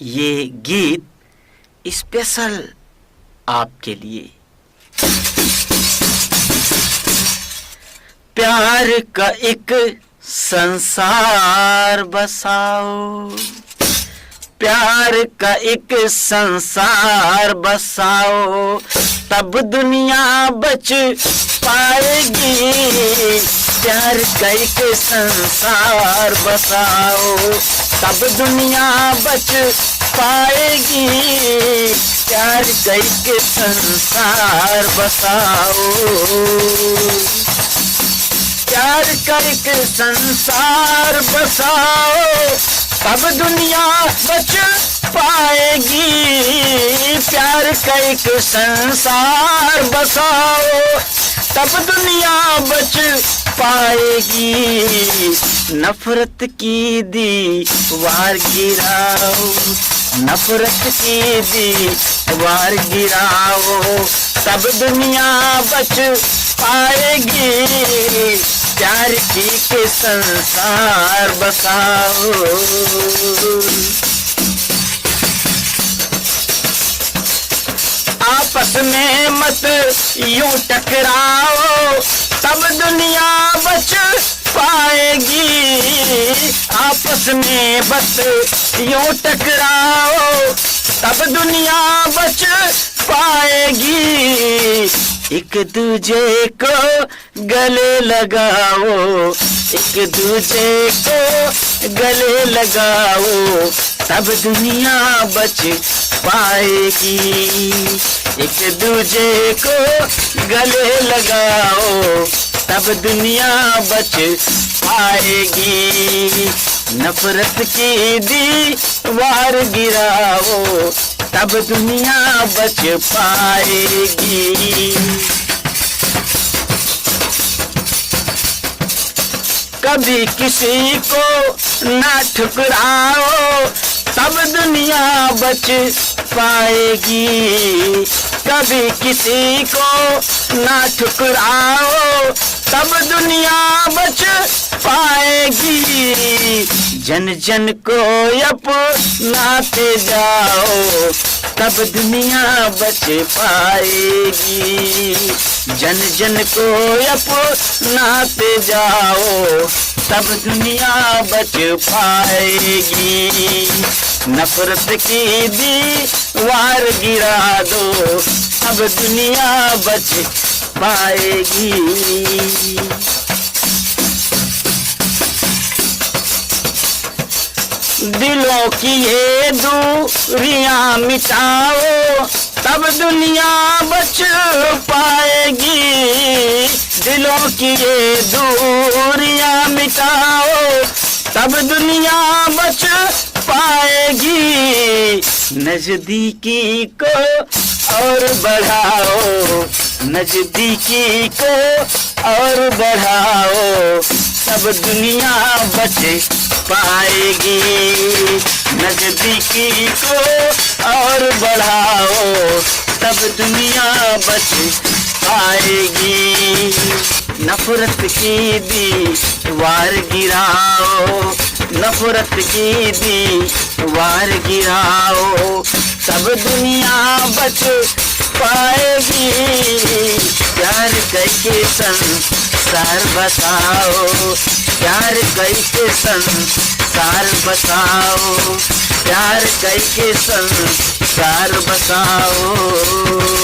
ये गीत स्पेशल आपके लिए। प्यार का एक संसार बसाओ, प्यार का एक संसार बसाओ, तब दुनिया बच पाएगी। प्यार का एक संसार बसाओ, तब दुनिया बच पाएगी। प्यार का एक संसार बसाओ, प्यार का एक संसार बसाओ, तब दुनिया बच पाएगी। प्यार का एक संसार बसाओ, तब दुनिया बच पाएगी। नफरत की दीवार गिराओ, नफरत की दीवार गिराओ, तब दुनिया बच पाएगी। प्यार की के संसार बसाओ। आपस में मत यूं टकराओ, तब दुनिया बच पाएगी। आपस में बस यूं टकराओ, तब दुनिया बच पाएगी। एक दूजे को गले लगाओ, एक दूजे को गले लगाओ, तब दुनिया बच पाएगी। एक दूजे को गले लगाओ, तब दुनिया बच पाएगी। नफरत की दीवार गिराओ, तब दुनिया बच पाएगी। कभी किसी को ना ठुकराओ, तब दुनिया बच पाएगी। कभी किसी को ना ठुकराओ, तब दुनिया बच पाएगी। जन जन को अपनाते जाओ, तब दुनिया बच पाएगी। जन जन को अपनाते जाओ, तब दुनिया बच पाएगी। नफरत की दीवार गिरा दो, तब दुनिया बच पाएगी। दिलों की ये दूरियां मिटाओ, तब दुनिया बच पाएगी। दिलों की ये दूरियां मिटाओ, तब दुनिया बच पाएगी। नजदीकी को और बढ़ाओ, नजदीकी को और बढ़ाओ, तब दुनिया बच पाएगी। नजदीकी को और बढ़ाओ, तब दुनिया बच पाएगी। नफरत की दीवार गिराओ, नफरत की दीवार गिराओ, तब दुनिया बच पाएगी। प्यार करके संसार बसाओ, प्यार करके संसार बसाओ, प्यार करके संसार बसाओ।